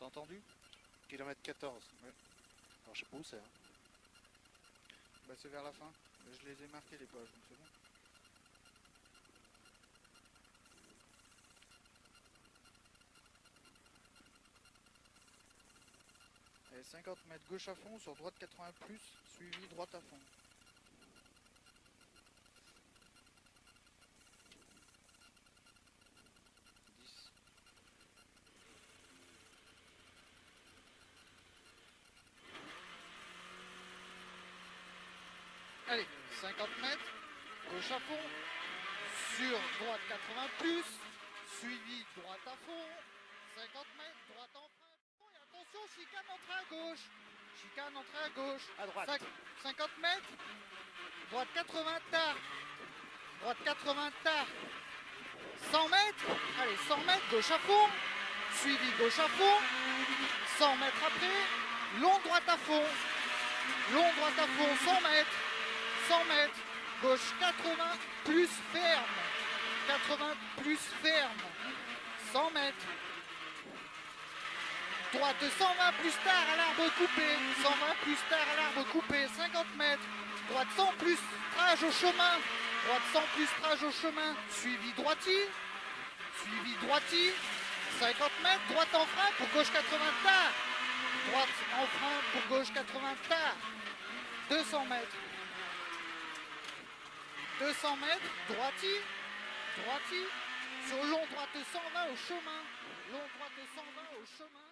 T'as entendu? Kilomètre 14. Ouais. Alors je sais pas où c'est. Hein. Bah c'est vers la fin. Je les ai marqués les pages, donc c'est bon. Allez, 50 mètres gauche à fond, sur droite 80 plus, suivi droite à fond. Allez, 50 mètres, gauche à fond, sur droite 80 plus, suivi droite à fond, 50 mètres, droite en frein, et attention, chicane entrée à gauche, chicane entrée à gauche, À droite. 50 mètres, droite 80 tard, droite 80 tard, 100 mètres, allez, 100 mètres, gauche à fond, suivi gauche à fond, 100 mètres après, long droite à fond, long droite à fond, 100 mètres, 100 mètres, gauche 80 plus ferme, 80 plus ferme, 100 mètres, droite 120 plus tard à l'arbre coupé, 120 plus tard à l'arbre coupé, 50 mètres, droite 100 plus trage au chemin, droite 100 plus trage au chemin, suivi droitier, 50 mètres, droite en frein pour gauche 80 tard, droite en frein pour gauche 80 tard, 200 mètres, 200 mètres, droitier, sur long droite 120 au chemin, long droite 120 au chemin,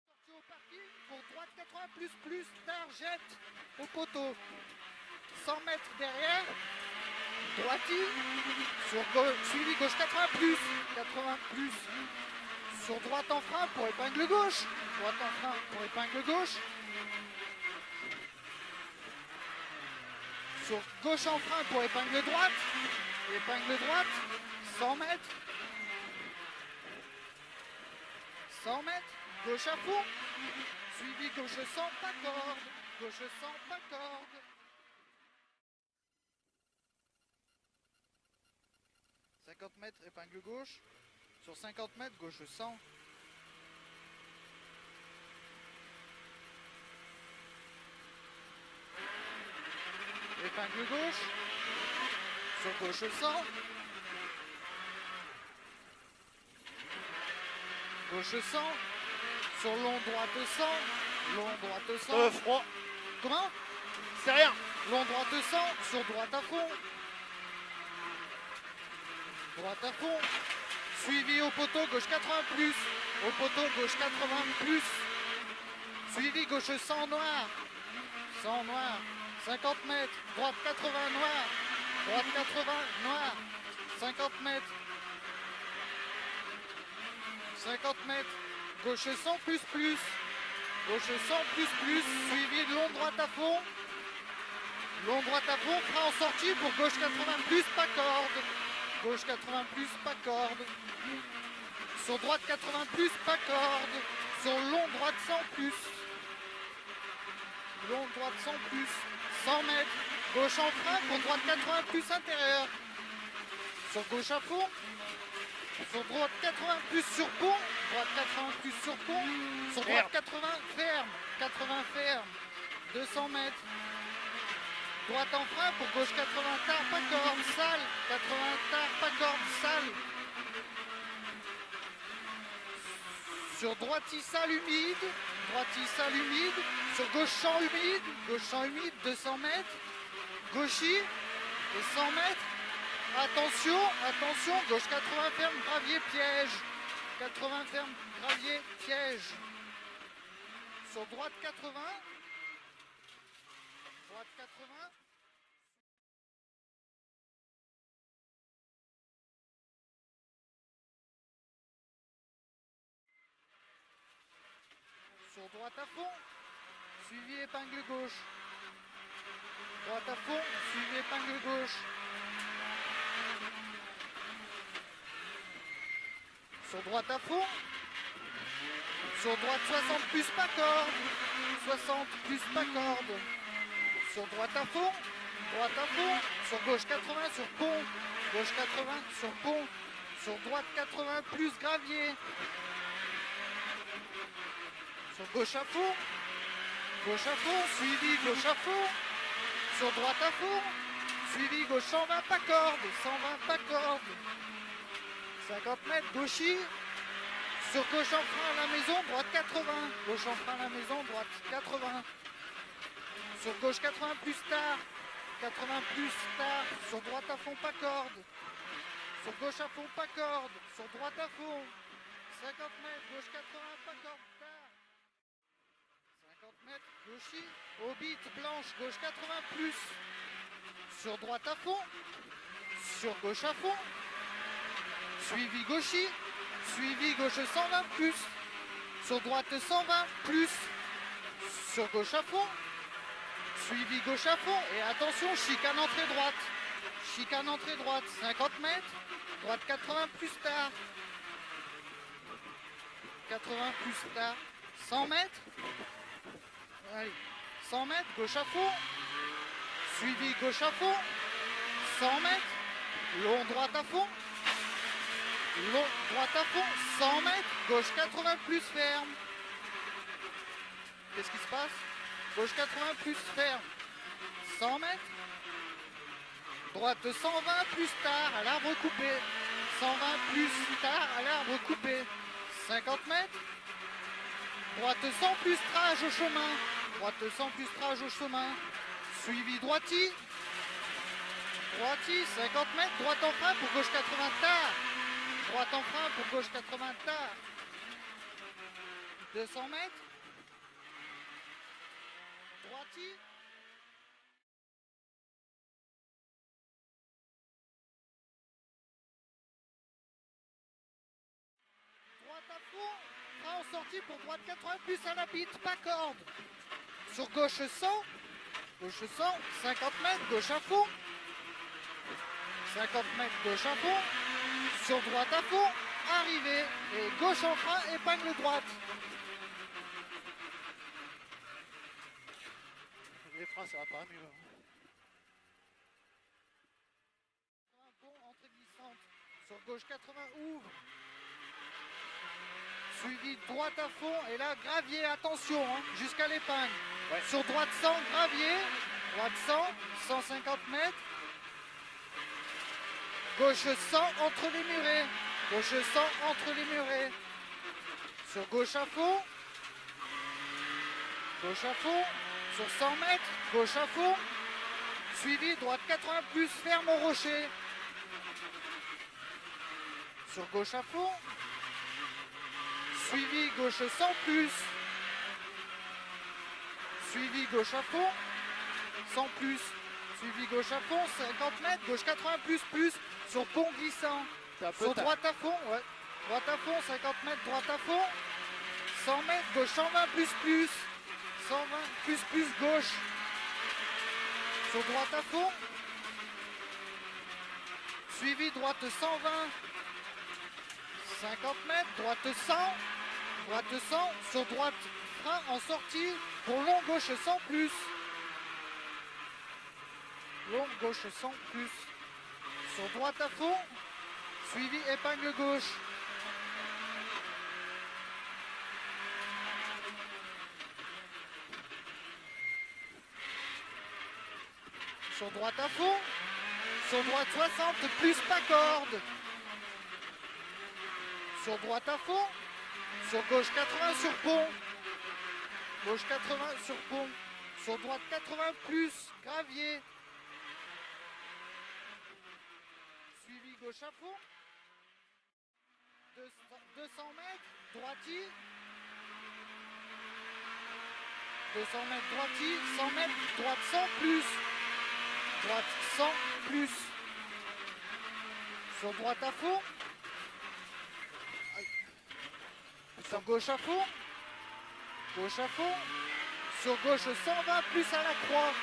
sortie au parking pour droite 80 plus, tard jette au poteau, 100 mètres derrière, droitier, sur suivi gauche 80 plus, sur droite en frein pour épingle gauche, droite en frein pour épingle gauche, sur gauche en frein pour épingle droite, 100 mètres, 100 mètres, gauche à fond, suivi gauche 100, pas corde, gauche 100, pas corde. « 50 mètres, épingle gauche, sur 50 mètres, gauche 100. Épingle gauche, sur gauche 100. Gauche 100, sur long droite 100, Froid. Comment? C'est rien. Long droite 100, sur droite à fond. Droite à fond. Suivi au poteau, gauche 80 plus. Au poteau, gauche 80 plus. Suivi gauche 100 noir. 100 noir. 50 mètres. Droite 80 noir. Droite 80 noir. 50 mètres. 50 mètres. Gauche 100 plus. Gauche 100 plus. Suivi de long droite à fond. Long droite à fond. Frein en sortie pour gauche 80 plus, pas corde. Gauche 80 plus, pas corde. Sur droite 80 plus, pas corde. Sur long droite 100 plus. Long droite 100 plus. 100 mètres. Gauche en frein pour droite 80 plus intérieur. Sur gauche à fond. Sur droite 80 plus sur pont. Droite 80 plus sur pont. Sur droite 80 ferme. 80 ferme. 200 mètres. Droite en frein pour gauche 80 tard, pas corde, sale. 80 tard, pas corde, sale. Sur droite sale humide. Sur gauche champ humide, 200 mètres. Gauchy et 100 mètres. Attention, gauche 80 ferme, gravier, piège. 80 ferme, gravier, piège. Sur droite 80. Droite 80. Sur droite à fond, suivi épingle gauche. Droite à fond, suivi épingle gauche. Sur droite à fond. Sur droite 60 plus pas corde. 60 plus pas corde. Sur droite à fond. Sur gauche 80 sur pont. Gauche 80 sur pont. Sur droite 80 plus gravier. Sur gauche à fond. Gauche à fond, suivi gauche à fond. Sur droite à fond. Suivi gauche 120 pas corde. 120 pas corde. 50 mètres, gauchy. Sur gauche en frein à la maison, droite 80. Gauche en frein à la maison, droite 80. Sur gauche 80 plus tard. 80 plus tard. Sur droite à fond pas corde. Sur gauche à fond pas corde. Sur droite à fond. 50 mètres, gauche 80 pas corde tard. 50 mètres, gauchy. Orbite blanche, gauche 80 plus. Sur droite à fond. Sur gauche à fond. Suivi gauchy. Suivi gauche 120 plus. Sur droite 120 plus. Sur gauche à fond. Suivi gauche à fond. Et attention, chicane entrée droite. Chicane entrée droite. 50 mètres. Droite 80 plus tard. 80 plus tard. 100 mètres. Allez. 100 mètres. Gauche à fond. Suivi gauche à fond. 100 mètres. Long droite à fond. Long droite à fond. 100 mètres. Gauche 80 plus ferme. Qu'est-ce qui se passe? Gauche 80 plus ferme. 100 mètres. Droite 120 plus tard à l'arbre coupé. 120 plus tard à l'arbre coupé. 50 mètres. Droite 100 plus trage au chemin. Droite 100 plus trage au chemin. Suivi droiti. Droiti, 50 mètres. Droite en frein pour gauche 80 tard. Droite en frein pour gauche 80 tard. 200 mètres. Droiti. Droite à fond. Frein en sortie pour droite 80 plus à la bite, pas corde. Sur gauche 100. Gauche 100. 50 mètres, gauche à fond. 50 mètres, gauche à fond. Sur droite à fond. Arrivée. Et gauche en frein, épingle droite. Les freins, ça va pas mieux. Un pont, entrée glissante. Sur gauche 80, ouvre. Suivi droite à fond. Et là, gravier, attention, hein, jusqu'à l'épingle. Ouais. Sur droite 100, gravier. Droite 100, 150 mètres. Gauche 100 entre les murets. Gauche 100 entre les murets. Sur gauche à fond. Gauche à fond. Sur 100 mètres. Gauche à fond. Suivi droite 80 plus ferme au rocher. Sur gauche à fond. Suivi gauche 100 plus. Suivi gauche à fond. 100 plus. Suivi gauche à fond. 50 mètres. Gauche 80 plus. Sur pont glissant. Sur droite à fond. Ouais. Droite à fond. 50 mètres. Droite à fond. 100 mètres. Gauche 120 plus. 120 plus gauche. Sur droite à fond. Suivi droite 120. 50 mètres. Droite 100. Droite 100. Sur droite frein en sortie. Pour long gauche 100 plus. Long gauche 100 plus. Sur droite à fond. Suivi épingle gauche. Sur droite à fond. Sur droite 60 plus pas corde. Sur droite à fond. Sur gauche 80 sur pont. Gauche 80 sur pont. Sur droite 80 plus gravier. Suivi gauche à fond. 200 mètres. Droiti. 200 mètres droiti. 100 mètres droite 100 plus. Droite 100 plus. Sur droite à fond. Sur gauche à fond. Gauche à fond. Sur gauche 120 plus à la croix.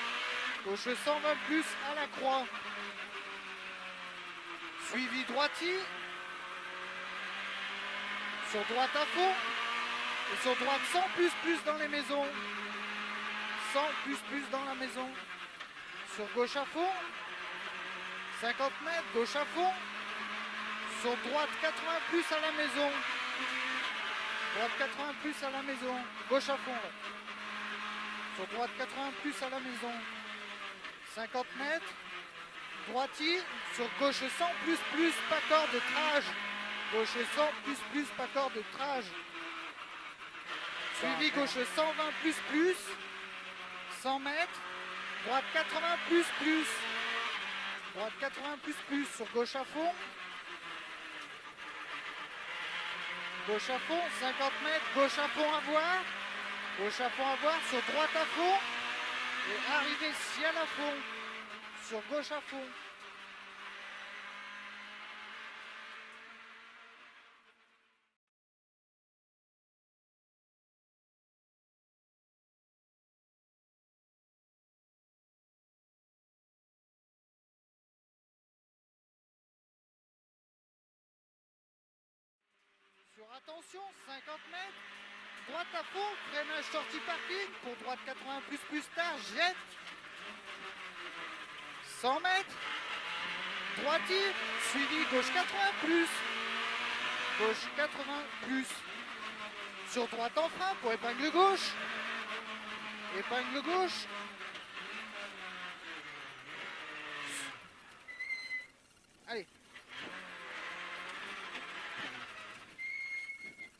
Gauche 120 plus à la croix. Suivi droiti. Sur droite à fond. Et sur droite 100 plus dans les maisons. 100 plus dans la maison. Sur gauche à fond. 50 mètres, gauche à fond. Sur droite 80 plus à la maison. Droite 80 plus à la maison. Gauche à fond. Là. Sur droite 80 plus à la maison. 50 mètres. Droitier. Sur gauche 100 plus pas corde de trage. Gauche 100 plus pas corde de trage. Suivi gauche 120 plus. 100 mètres. Droite 80 plus. Droite 80 plus sur gauche à fond. Gauche à fond, 50 mètres, gauche à fond à voir. Gauche à fond à voir, sur droite à fond. Et arrivée ciel à fond. Sur gauche à fond. Sur attention, 50 mètres. Droite à fond, freinage sortie parking. Pour droite 80 plus tard, jette. 100 mètres. Droitier, suivi gauche 80 plus. Gauche 80 plus. Sur droite en frein pour épingle gauche. Épingle gauche. Allez.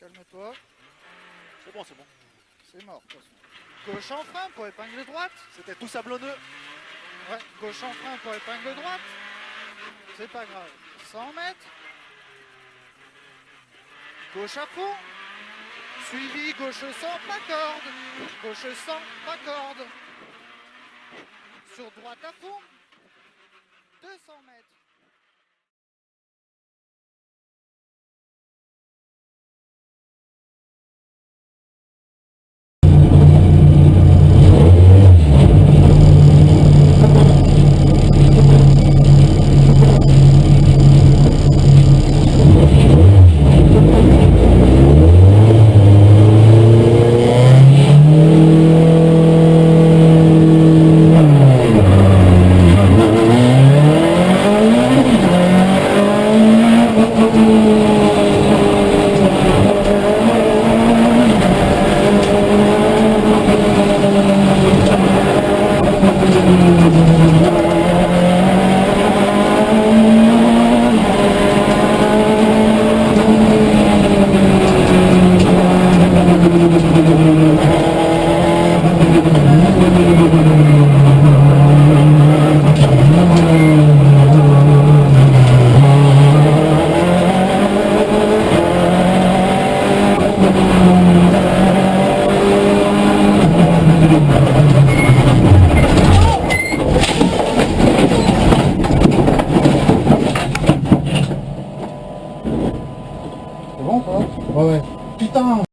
Calme-toi. C'est bon, c'est bon. C'est mort. De toute façon. Gauche en frein pour épingle droite. C'était tout sablonneux. Ouais, gauche en frein pour épingle droite. C'est pas grave. 100 mètres. Gauche à fond. Suivi gauche 100, pas corde. Gauche 100, pas corde. Sur droite à fond. 200 mètres.